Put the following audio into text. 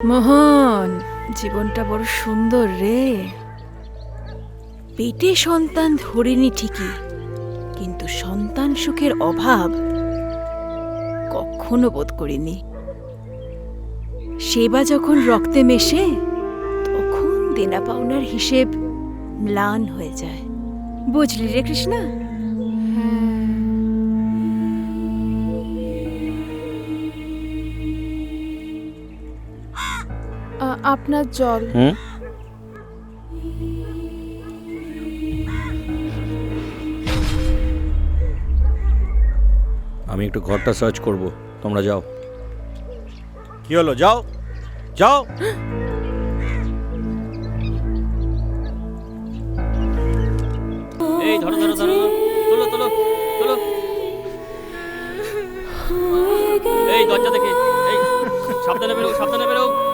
মোহন, জীবনটা বড় সুন্দর রে। পেটে সন্তান ধরিনি ঠিকই, কিন্তু সন্তান সুখের অভাব কখনো বোধ করিনি। সেবা যখন রক্তে মেশে, তখন দেনা পাওনার হিসেব ম্লান হয়ে যায়। বুঝলি রে কৃষ্ণা? আপনার জল। আমি একটু ঘরটা সার্চ করব, তোমরা যাও। কি হলো, যাও যাও। এই ধরো ধরো ধরো, তোলো তোলো তোলো। এই দরজা থেকে, এই সাবধানে বেরো, সাবধানে বেরো।